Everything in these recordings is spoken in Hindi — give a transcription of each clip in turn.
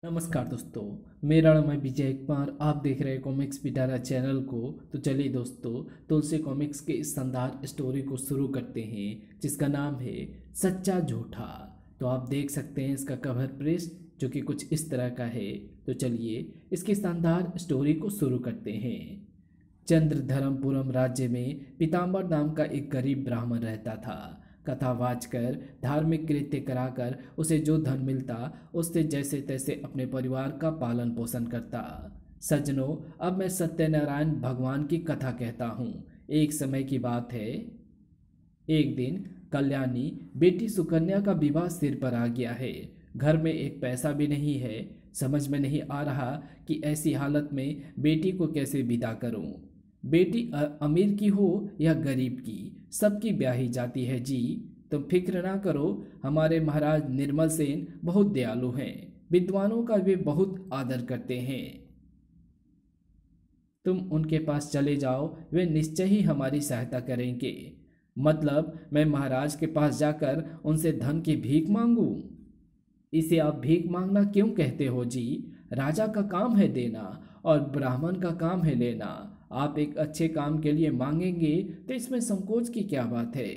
नमस्कार दोस्तों। मेरा नाम है विजय कुमार। आप देख रहे हैं कॉमिक्स पिटारा चैनल को। तो चलिए दोस्तों, तुलसी कॉमिक्स के इस शानदार स्टोरी को शुरू करते हैं जिसका नाम है सच्चा झूठा। तो आप देख सकते हैं इसका कवर पृष्ठ जो कि कुछ इस तरह का है। तो चलिए इसकी शानदार स्टोरी को शुरू करते हैं। चंद्रधरमपुरम राज्य में पीताम्बर नाम का एक गरीब ब्राह्मण रहता था। कथावाच कर धार्मिक कृत्य कराकर उसे जो धन मिलता उससे जैसे तैसे अपने परिवार का पालन पोषण करता। सज्जनों, अब मैं सत्यनारायण भगवान की कथा कहता हूँ। एक समय की बात है। एक दिन कल्याणी बेटी सुकन्या का विवाह सिर पर आ गया है। घर में एक पैसा भी नहीं है। समझ में नहीं आ रहा कि ऐसी हालत में बेटी को कैसे विदा करूं। बेटी अमीर की हो या गरीब की, सबकी ब्याही जाती है जी। तुम फिक्र ना करो, हमारे महाराज निर्मल सेन बहुत दयालु हैं। विद्वानों का वे बहुत आदर करते हैं। तुम उनके पास चले जाओ, वे निश्चय ही हमारी सहायता करेंगे। मतलब मैं महाराज के पास जाकर उनसे धन की भीख मांगू? इसे आप भीख मांगना क्यों कहते हो जी? राजा का काम है देना और ब्राह्मण का काम है लेना। आप एक अच्छे काम के लिए मांगेंगे तो इसमें संकोच की क्या बात है?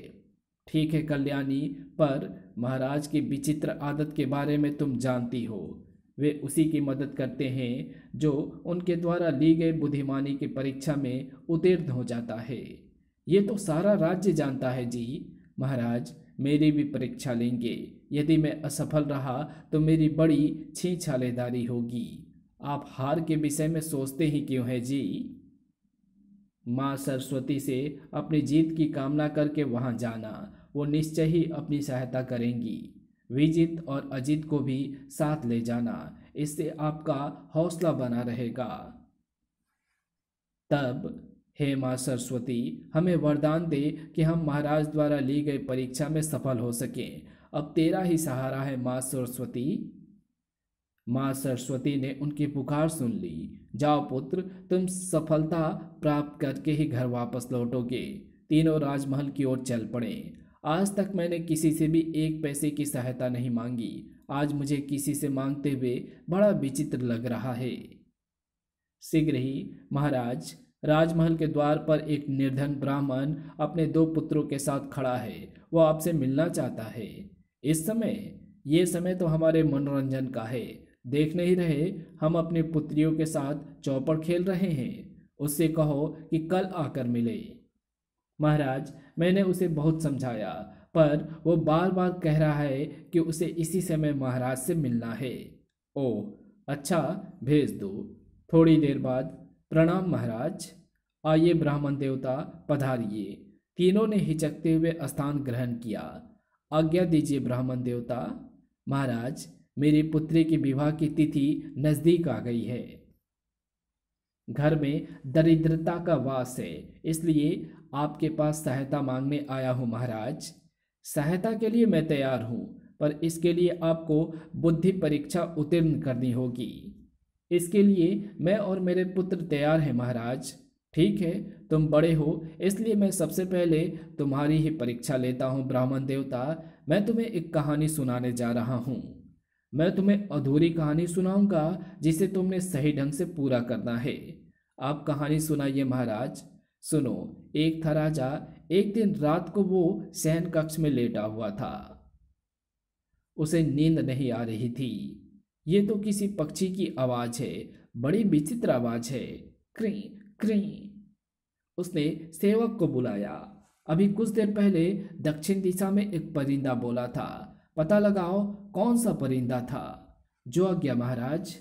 ठीक है कल्याणी, पर महाराज की विचित्र आदत के बारे में तुम जानती हो। वे उसी की मदद करते हैं जो उनके द्वारा ली गई बुद्धिमानी की परीक्षा में उत्तीर्ण हो जाता है। ये तो सारा राज्य जानता है जी। महाराज मेरी भी परीक्षा लेंगे। यदि मैं असफल रहा तो मेरी बड़ी छीछालेदारी होगी। आप हार के विषय में सोचते ही क्यों हैं जी? माँ सरस्वती से अपनी जीत की कामना करके वहां जाना। वो निश्चय ही अपनी सहायता करेंगी। विजित और अजित को भी साथ ले जाना। इससे आपका हौसला बना रहेगा। तब हे माँ सरस्वती, हमें वरदान दे कि हम महाराज द्वारा ली गई परीक्षा में सफल हो सकें। अब तेरा ही सहारा है माँ सरस्वती। माँ सरस्वती ने उनकी पुकार सुन ली। जाओ पुत्र, तुम सफलता प्राप्त करके ही घर वापस लौटोगे। तीनों राजमहल की ओर चल पड़े। आज तक मैंने किसी से भी एक पैसे की सहायता नहीं मांगी। आज मुझे किसी से मांगते हुए बड़ा विचित्र लग रहा है। शीघ्र ही महाराज, राजमहल के द्वार पर एक निर्धन ब्राह्मण अपने दो पुत्रों के साथ खड़ा है। वो आपसे मिलना चाहता है। इस समय, ये समय तो हमारे मनोरंजन का है। देख नहीं रहे, हम अपनी पुत्रियों के साथ चौपड़ खेल रहे हैं। उससे कहो कि कल आकर मिले। महाराज, मैंने उसे बहुत समझाया, पर वो बार बार कह रहा है कि उसे इसी समय महाराज से मिलना है। ओह अच्छा, भेज दो। थोड़ी देर बाद, प्रणाम महाराज। आइए ब्राह्मण देवता, पधारिए। तीनों ने हिचकते हुए स्थान ग्रहण किया। आज्ञा दीजिए ब्राह्मण देवता। महाराज, मेरी पुत्री की विवाह की तिथि नजदीक आ गई है। घर में दरिद्रता का वास है, इसलिए आपके पास सहायता मांगने आया हूँ महाराज। सहायता के लिए मैं तैयार हूँ, पर इसके लिए आपको बुद्धि परीक्षा उत्तीर्ण करनी होगी। इसके लिए मैं और मेरे पुत्र तैयार हैं महाराज। ठीक है, तुम बड़े हो, इसलिए मैं सबसे पहले तुम्हारी ही परीक्षा लेता हूँ ब्राह्मण देवता। मैं तुम्हें एक कहानी सुनाने जा रहा हूँ। मैं तुम्हें अधूरी कहानी सुनाऊंगा जिसे तुमने सही ढंग से पूरा करना है। आप कहानी सुनाइए महाराज। सुनो, एक था राजा। एक दिन रात को वो शयन कक्ष में लेटा हुआ था। उसे नींद नहीं आ रही थी। ये तो किसी पक्षी की आवाज है। बड़ी विचित्र आवाज है। क्री क्री। उसने सेवक को बुलाया। अभी कुछ देर पहले दक्षिण दिशा में एक परिंदा बोला था। पता लगाओ कौन सा परिंदा था। जो आज्ञा महाराज।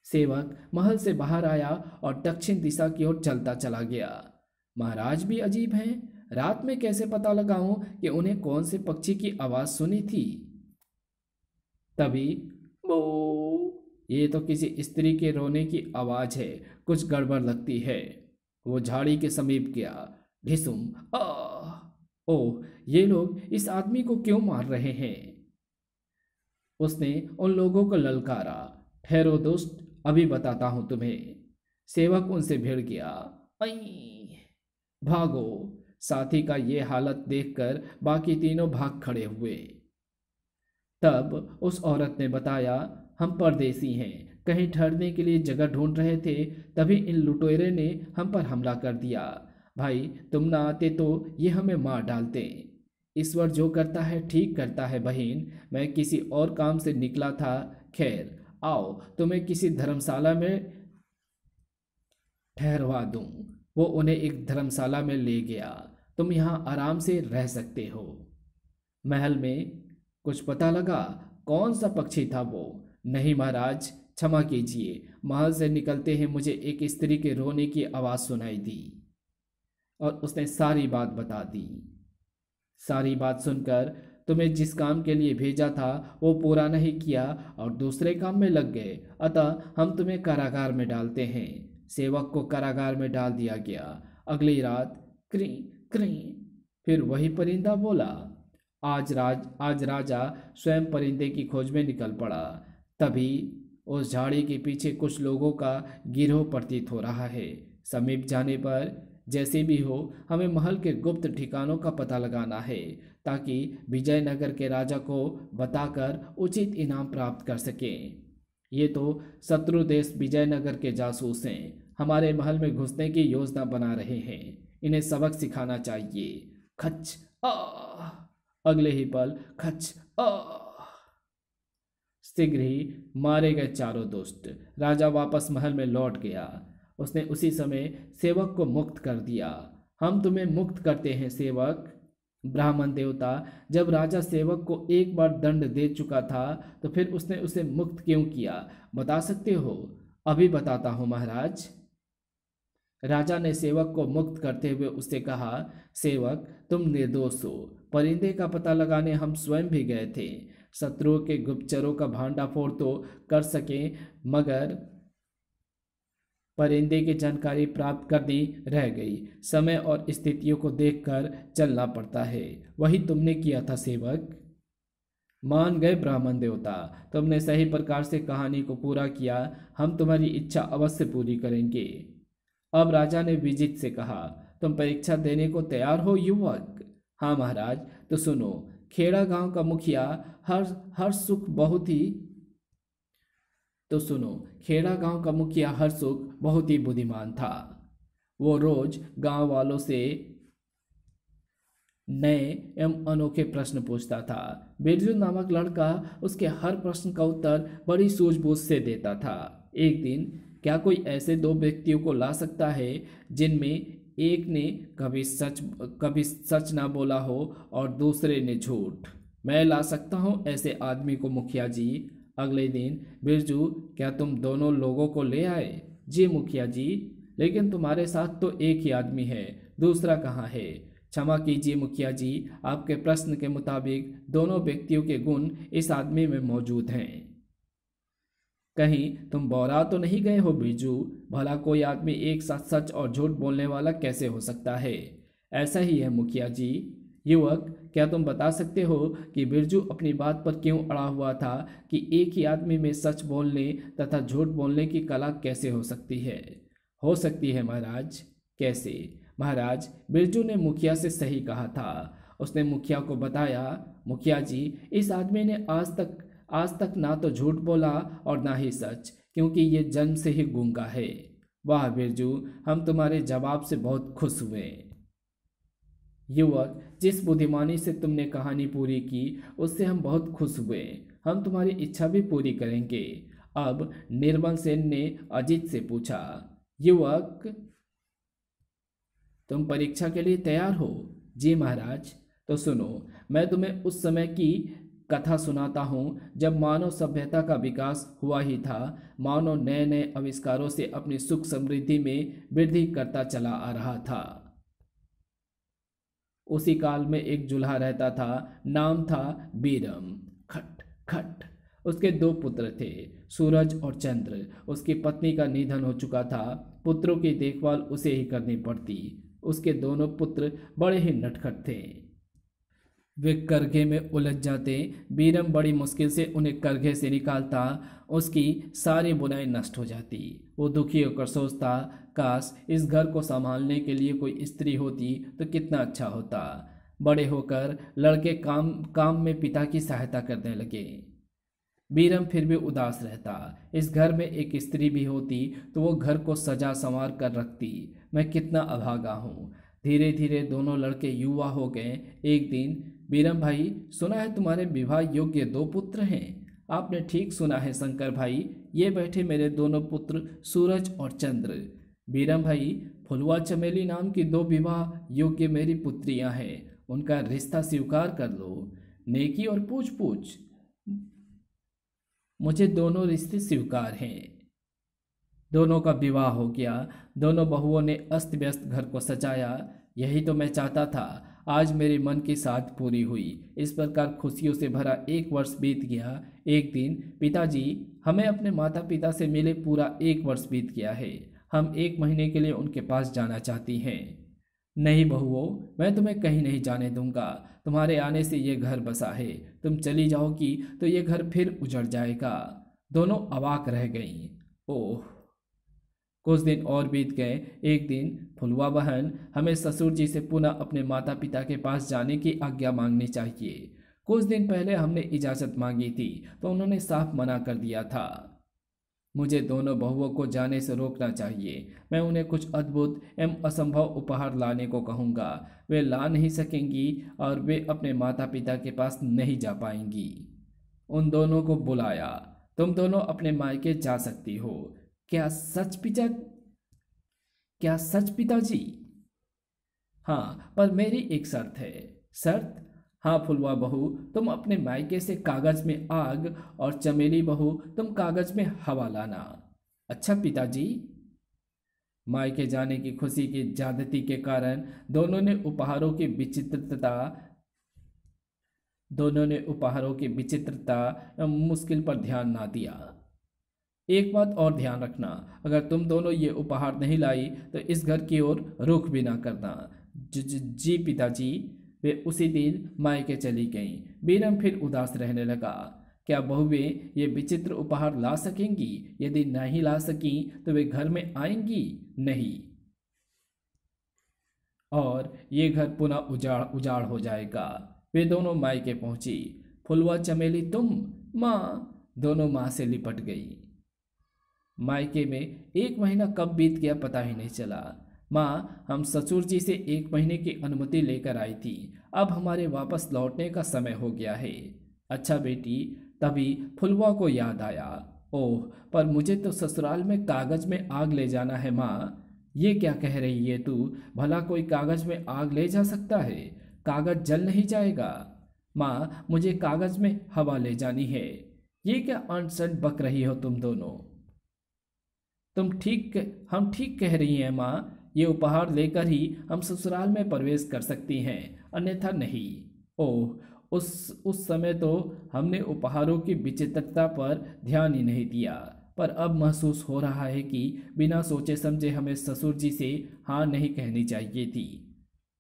सेवक महल से बाहर आया और दक्षिण दिशा की ओर चलता चला गया। महाराज भी अजीब हैं। रात में कैसे पता लगाऊं कि उन्हें कौन से पक्षी की आवाज सुनी थी? तभी बो, ये तो किसी स्त्री के रोने की आवाज है। कुछ गड़बड़ लगती है। वो झाड़ी के समीप गया। ढिसुम। आ ओह, ये लोग इस आदमी को क्यों मार रहे हैं? उसने उन लोगों को ललकारा। ठहरो दोस्त, अभी बताता हूं तुम्हें। सेवक उनसे भिड़ गया। आई, भागो। साथी का ये हालत देखकर बाकी तीनों भाग खड़े हुए। तब उस औरत ने बताया, हम परदेसी हैं, कहीं ठहरने के लिए जगह ढूंढ रहे थे, तभी इन लुटेरे ने हम पर हमला कर दिया। भाई, तुम ना आते तो ये हमें मार डालते। ईश्वर जो करता है ठीक करता है बहन, मैं किसी और काम से निकला था। खैर, आओ तुम्हें किसी धर्मशाला में ठहरवा दूं। वो उन्हें एक धर्मशाला में ले गया। तुम यहाँ आराम से रह सकते हो। महल में कुछ पता लगा? कौन सा पक्षी था वो? नहीं महाराज, क्षमा कीजिए। महल से निकलते ही मुझे एक स्त्री के रोने की आवाज़ सुनाई दी और उसने सारी बात बता दी। सारी बात सुनकर तुम्हें जिस काम के लिए भेजा था वो पूरा नहीं किया और दूसरे काम में लग गए, अतः हम तुम्हें कारागार में डालते हैं। सेवक को कारागार में डाल दिया गया। अगली रात क्री क्री फिर वही परिंदा बोला। आज राजा स्वयं परिंदे की खोज में निकल पड़ा। तभी उस झाड़ी के पीछे कुछ लोगों का गिरोह प्रतीत हो रहा है। समीप जाने पर जैसे भी हो हमें महल के गुप्त ठिकानों का पता लगाना है, ताकि विजयनगर के राजा को बताकर उचित इनाम प्राप्त कर सकें। ये तो शत्रु देश विजयनगर के जासूस हैं, हमारे महल में घुसने की योजना बना रहे हैं। इन्हें सबक सिखाना चाहिए। खच आ। अगले ही पल खच आ। शीघ्र ही मारे गए चारों दुष्ट। राजा वापस महल में लौट गया। उसने उसी समय सेवक को मुक्त कर दिया। हम तुम्हें मुक्त करते हैं सेवक। ब्राह्मण देवता, जब राजा सेवक को एक बार दंड दे चुका था तो फिर उसने उसे मुक्त क्यों किया, बता सकते हो? अभी बताता हूँ महाराज। राजा ने सेवक को मुक्त करते हुए उससे कहा, सेवक तुम निर्दोष हो। परिंदे का पता लगाने हम स्वयं भी गए थे। शत्रुओं के गुप्तचरों का भांडाफोड़ तो कर सके, मगर परिंदे की जानकारी प्राप्त करनी रह गई। समय और स्थितियों को देखकर चलना पड़ता है। वही तुमने किया था सेवक। मान गए ब्राह्मण देवता, तुमने सही प्रकार से कहानी को पूरा किया। हम तुम्हारी इच्छा अवश्य पूरी करेंगे। अब राजा ने विजित से कहा, तुम परीक्षा देने को तैयार हो युवक? हाँ महाराज। तो सुनो, खेड़ा गांव का मुखिया हरसुख बहुत ही बुद्धिमान था। वो रोज गांव वालों से नए एवं अनोखे प्रश्न पूछता था। बिरजू नामक लड़का उसके हर प्रश्न का उत्तर बड़ी सूझबूझ से देता था। एक दिन, क्या कोई ऐसे दो व्यक्तियों को ला सकता है जिनमें एक ने कभी सच ना बोला हो और दूसरे ने झूठ? मैं ला सकता हूँ ऐसे आदमी को मुखिया जी। अगले दिन, बिरजू, क्या तुम दोनों लोगों को ले आए? जी मुखिया जी, लेकिन तुम्हारे साथ तो एक ही आदमी है, दूसरा कहाँ है? क्षमा कीजिए मुखिया जी, आपके प्रश्न के मुताबिक दोनों व्यक्तियों के गुण इस आदमी में मौजूद हैं। कहीं तुम बौरा तो नहीं गए हो बिरजू? भला कोई आदमी एक साथ सच और झूठ बोलने वाला कैसे हो सकता है? ऐसा ही है मुखिया जी। युवक, क्या तुम बता सकते हो कि बिरजू अपनी बात पर क्यों अड़ा हुआ था कि एक ही आदमी में सच बोलने तथा झूठ बोलने की कला कैसे हो सकती है? हो सकती है महाराज। कैसे? महाराज, बिरजू ने मुखिया से सही कहा था। उसने मुखिया को बताया, मुखिया जी, इस आदमी ने आज तक ना तो झूठ बोला और ना ही सच, क्योंकि ये जन्म से ही गूंगा है। वाह बिरजू, हम तुम्हारे जवाब से बहुत खुश हुए। युवक, जिस बुद्धिमानी से तुमने कहानी पूरी की उससे हम बहुत खुश हुए। हम तुम्हारी इच्छा भी पूरी करेंगे। अब निर्मल सेन ने अजीत से पूछा, युवक, तुम परीक्षा के लिए तैयार हो? जी महाराज। तो सुनो, मैं तुम्हें उस समय की कथा सुनाता हूँ जब मानव सभ्यता का विकास हुआ ही था। मानव नए नए आविष्कारों से अपनी सुख समृद्धि में वृद्धि करता चला आ रहा था। उसी काल में एक जुल्हा रहता था, नाम था बीरम। खट खट। उसके दो पुत्र थे, सूरज और चंद्र। उसकी पत्नी का निधन हो चुका था। पुत्रों की देखभाल उसे ही करनी पड़ती। उसके दोनों पुत्र बड़े ही नटखट थे। वे करघे में उलझ जाते। बीरम बड़ी मुश्किल से उन्हें करघे से निकालता। उसकी सारी बुराई नष्ट हो जाती। वो दुखी होकर सोचता, काश इस घर को संभालने के लिए कोई स्त्री होती तो कितना अच्छा होता। बड़े होकर लड़के काम में पिता की सहायता करने लगे। बीरम फिर भी उदास रहता। इस घर में एक स्त्री भी होती तो वो घर को सजा संवार कर रखती। मैं कितना अभागा हूँ। धीरे धीरे दोनों लड़के युवा हो गए। एक दिन, बीरम भाई, सुना है तुम्हारे विवाह योग्य 2 पुत्र हैं। आपने ठीक सुना है शंकर भाई, ये बैठे मेरे दोनों पुत्र सूरज और चंद्र। बीरम भाई, फुलवा चमेली नाम की 2 विवाह योग्य मेरी पुत्रियां हैं। उनका रिश्ता स्वीकार कर लो। नेकी और पूछ पूछ, मुझे दोनों रिश्ते स्वीकार हैं। दोनों का विवाह हो गया। दोनों बहुओं ने अस्त व्यस्त घर को सजाया। यही तो मैं चाहता था। आज मेरे मन की साध पूरी हुई। इस प्रकार खुशियों से भरा 1 वर्ष बीत गया। एक दिन, पिताजी, हमें अपने माता पिता से मिले पूरा 1 वर्ष बीत गया है। हम 1 महीने के लिए उनके पास जाना चाहती हैं। नहीं बहुओं, मैं तुम्हें कहीं नहीं जाने दूंगा। तुम्हारे आने से ये घर बसा है। तुम चली जाओगी तो ये घर फिर उजड़ जाएगा। दोनों अवाक रह गईं। ओह! कुछ दिन और बीत गए। एक दिन, फुलवा बहन, हमें ससुर जी से पुनः अपने माता पिता के पास जाने की आज्ञा मांगनी चाहिए। कुछ दिन पहले हमने इजाज़त मांगी थी तो उन्होंने साफ मना कर दिया था। मुझे दोनों बहुओं को जाने से रोकना चाहिए। मैं उन्हें कुछ अद्भुत एवं असंभव उपहार लाने को कहूँगा। वे ला नहीं सकेंगी और वे अपने माता पिता के पास नहीं जा पाएंगी। उन दोनों को बुलाया। तुम दोनों अपने मायके जा सकती हो। क्या सच पिताजी? हाँ, पर मेरी एक शर्त है। शर्त? हाँ फुलवा बहू, तुम अपने मायके से कागज में आग और चमेली बहू, तुम कागज में हवा लाना। अच्छा पिताजी। मायके जाने की खुशी की ज्यादती के कारण दोनों ने उपहारों की विचित्रता एवं मुश्किल पर ध्यान ना दिया। एक बात और ध्यान रखना, अगर तुम दोनों ये उपहार नहीं लाई तो इस घर की ओर रुख भी ना करना। जी पिताजी। वे उसी दिन मायके चली गईं। बीरम फिर उदास रहने लगा। क्या बहुएं ये विचित्र उपहार ला सकेंगी? यदि नहीं ला सकी तो वे घर में आएंगी नहीं, और ये घर पुनः उजाड़ उजाड़ हो जाएगा। वे दोनों मायके पहुंची। फुलवा चमेली, तुम? माँ। दोनों माँ से लिपट गई। मायके में 1 महीना कब बीत गया पता ही नहीं चला। माँ, हम ससुर जी से 1 महीने की अनुमति लेकर आई थी। अब हमारे वापस लौटने का समय हो गया है। अच्छा बेटी। तभी फुलवा को याद आया। ओह, पर मुझे तो ससुराल में कागज में आग ले जाना है। माँ, ये क्या कह रही है तू? भला कोई कागज में आग ले जा सकता है? कागज जल नहीं जाएगा। माँ, मुझे कागज में हवा ले जानी है। ये क्या अनसन बक रही हो तुम दोनों? हम ठीक कह रही हैं माँ। ये उपहार लेकर ही हम ससुराल में प्रवेश कर सकती हैं, अन्यथा नहीं। ओह, उस समय तो हमने उपहारों की विचित्रता पर ध्यान ही नहीं दिया, पर अब महसूस हो रहा है कि बिना सोचे समझे हमें ससुर जी से हाँ नहीं कहनी चाहिए थी।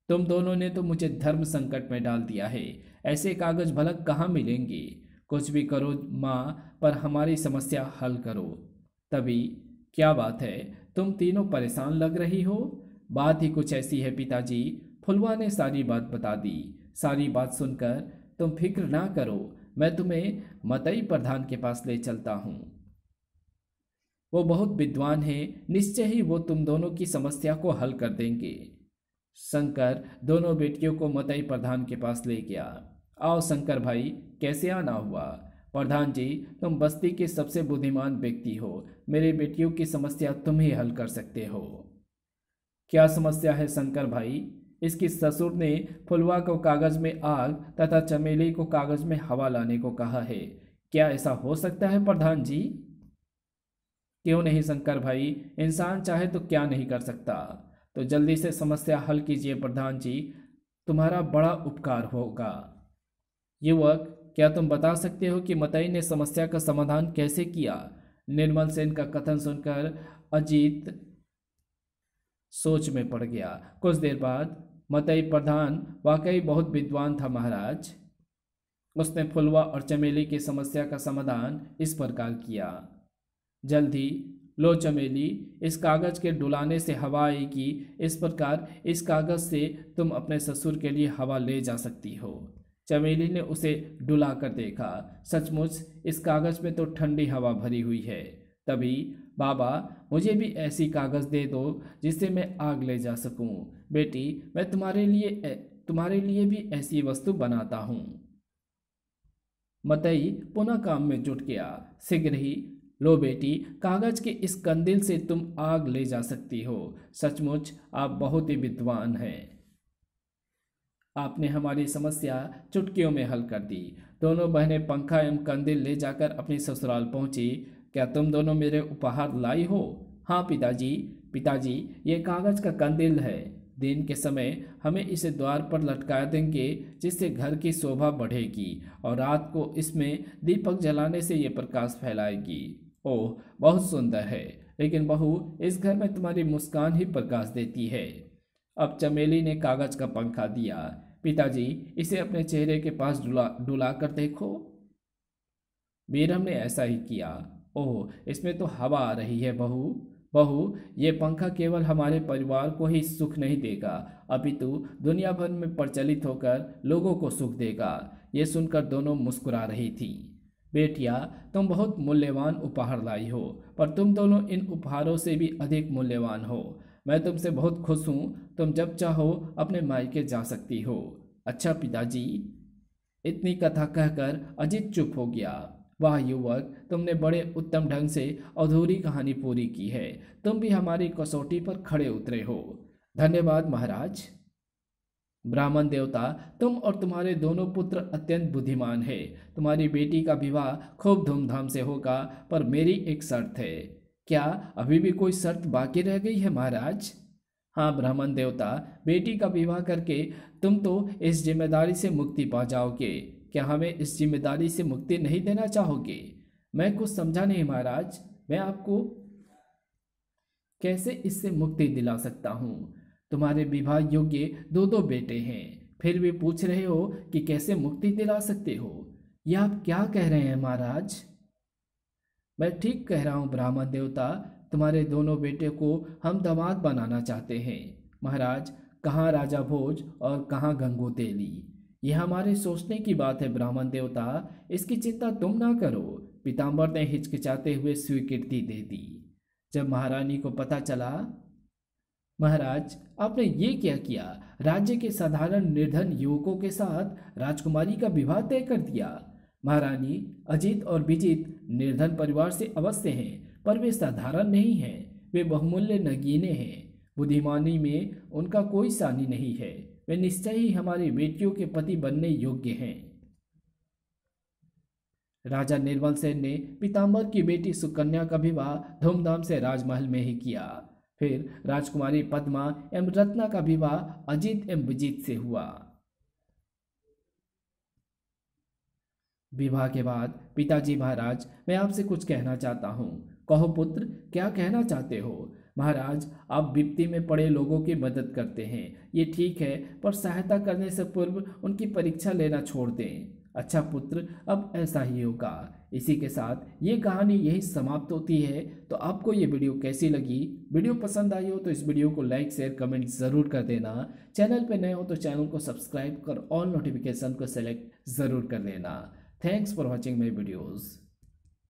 तुम दोनों ने तो मुझे धर्म संकट में डाल दिया है। ऐसे कागज भला कहाँ मिलेंगे? कुछ भी करो माँ, पर हमारी समस्या हल करो। तभी, क्या बात है, तुम तीनों परेशान लग रही हो? बात ही कुछ ऐसी है पिताजी। फुलवा ने सारी बात बता दी। सारी बात सुनकर, तुम फिक्र ना करो, मैं तुम्हें मतई प्रधान के पास ले चलता हूँ। वो बहुत विद्वान है, निश्चय ही वो तुम दोनों की समस्या को हल कर देंगे। शंकर दोनों बेटियों को मतई प्रधान के पास ले गया। आओ शंकर भाई, कैसे आना हुआ? प्रधान जी, तुम बस्ती के सबसे बुद्धिमान व्यक्ति हो। मेरी बेटियों की समस्या तुम ही हल कर सकते हो। क्या समस्या है शंकर भाई? इसकी ससुर ने फुलवा को कागज में आग तथा चमेली को कागज में हवा लाने को कहा है। क्या ऐसा हो सकता है प्रधान जी? क्यों नहीं शंकर भाई, इंसान चाहे तो क्या नहीं कर सकता। तो जल्दी से समस्या हल कीजिए प्रधान जी, तुम्हारा बड़ा उपकार होगा। युवक, क्या तुम बता सकते हो कि मतई ने समस्या का समाधान कैसे किया? निर्मल सेन का कथन सुनकर अजीत सोच में पड़ गया। कुछ देर बाद, मतई प्रधान वाकई बहुत विद्वान था महाराज। उसने फुलवा और चमेली की समस्या का समाधान इस प्रकार किया। जल्द ही, लो चमेली, इस कागज के डुलाने से हवा आएगी। इस प्रकार इस कागज से तुम अपने ससुर के लिए हवा ले जा सकती हो। चमेली ने उसे डुला कर देखा। सचमुच इस कागज में तो ठंडी हवा भरी हुई है। तभी, बाबा, मुझे भी ऐसी कागज दे दो जिससे मैं आग ले जा सकूं। बेटी, मैं तुम्हारे लिए भी ऐसी वस्तु बनाता हूं। मतई पुनः काम में जुट गया। शीघ्र ही, लो बेटी, कागज के इस कंदील से तुम आग ले जा सकती हो। सचमुच आप बहुत ही विद्वान हैं। आपने हमारी समस्या चुटकियों में हल कर दी। दोनों बहनें पंखा एवं कंदील ले जाकर अपनी ससुराल पहुंची। क्या तुम दोनों मेरे उपहार लाई हो? हाँ पिताजी। पिताजी, ये कागज का कंदील है। दिन के समय हमें इसे द्वार पर लटका देंगे, जिससे घर की शोभा बढ़ेगी, और रात को इसमें दीपक जलाने से ये प्रकाश फैलाएगी। ओह, बहुत सुंदर है। लेकिन बहू, इस घर में तुम्हारी मुस्कान ही प्रकाश देती है। अब चमेली ने कागज का पंखा दिया। पिताजी, इसे अपने चेहरे के पास डुला कर देखो। बीरम ने ऐसा ही किया। ओह, इसमें तो हवा आ रही है बहू। बहू, ये पंखा केवल हमारे परिवार को ही सुख नहीं देगा, अपितु दुनिया भर में प्रचलित होकर लोगों को सुख देगा। ये सुनकर दोनों मुस्कुरा रही थी। बेटिया, तुम बहुत मूल्यवान उपहार लाई हो, पर तुम दोनों इन उपहारों से भी अधिक मूल्यवान हो। मैं तुमसे बहुत खुश हूँ। तुम जब चाहो अपने मायके जा सकती हो। अच्छा पिताजी। इतनी कथा कहकर अजित चुप हो गया। वाह युवक, तुमने बड़े उत्तम ढंग से अधूरी कहानी पूरी की है। तुम भी हमारी कसौटी पर खड़े उतरे हो। धन्यवाद महाराज। ब्राह्मण देवता, तुम और तुम्हारे दोनों पुत्र अत्यंत बुद्धिमान है। तुम्हारी बेटी का विवाह खूब धूमधाम से होगा, पर मेरी एक शर्त है। क्या अभी भी कोई शर्त बाकी रह गई है महाराज? हाँ ब्राह्मण देवता, बेटी का विवाह करके तुम तो इस जिम्मेदारी से मुक्ति पा जाओगे। क्या हमें इस जिम्मेदारी से मुक्ति नहीं देना चाहोगे? मैं कुछ समझा नहीं महाराज। मैं आपको कैसे इससे मुक्ति दिला सकता हूँ? तुम्हारे विवाह योग्य दो दो बेटे हैं, फिर भी पूछ रहे हो कि कैसे मुक्ति दिला सकते हो? यह आप क्या कह रहे हैं महाराज? मैं ठीक कह रहा हूँ ब्राह्मण देवता। तुम्हारे दोनों बेटे को हम दामाद बनाना चाहते हैं महाराज। कहाँ राजा भोज और कहाँ गंगू तेली। यह हमारे सोचने की बात है ब्राह्मण देवता। इसकी चिंता तुम ना करो। पीताम्बर ने हिचकिचाते हुए स्वीकृति दे दी। जब महारानी को पता चला, महाराज, आपने ये क्या किया? राज्य के साधारण निर्धन युवकों के साथ राजकुमारी का विवाह तय कर दिया। महारानी, अजीत और विजित निर्धन परिवार से अवश्य हैं, पर वे साधारण नहीं हैं। वे बहुमूल्य नगीने हैं। बुद्धिमानी में उनका कोई सानी नहीं है। वे निश्चय ही हमारी बेटियों के पति बनने योग्य हैं। राजा निर्मल सेन ने पीताम्बर की बेटी सुकन्या का विवाह धूमधाम से राजमहल में ही किया। फिर राजकुमारी पद्मा एवं रत्ना का विवाह अजीत एवं विजित से हुआ। विवाह के बाद, पिताजी महाराज, मैं आपसे कुछ कहना चाहता हूँ। कहो पुत्र, क्या कहना चाहते हो? महाराज, आप विपत्ति में पड़े लोगों की मदद करते हैं, ये ठीक है, पर सहायता करने से पूर्व उनकी परीक्षा लेना छोड़ दें। अच्छा पुत्र, अब ऐसा ही होगा। इसी के साथ ये कहानी यही समाप्त होती है। तो आपको ये वीडियो कैसी लगी? वीडियो पसंद आई हो तो इस वीडियो को लाइक शेयर कमेंट ज़रूर कर देना। चैनल पे नए हो तो चैनल को सब्सक्राइब कर ऑल नोटिफिकेशन को सेलेक्ट ज़रूर कर लेना। Thanks for watching my videos.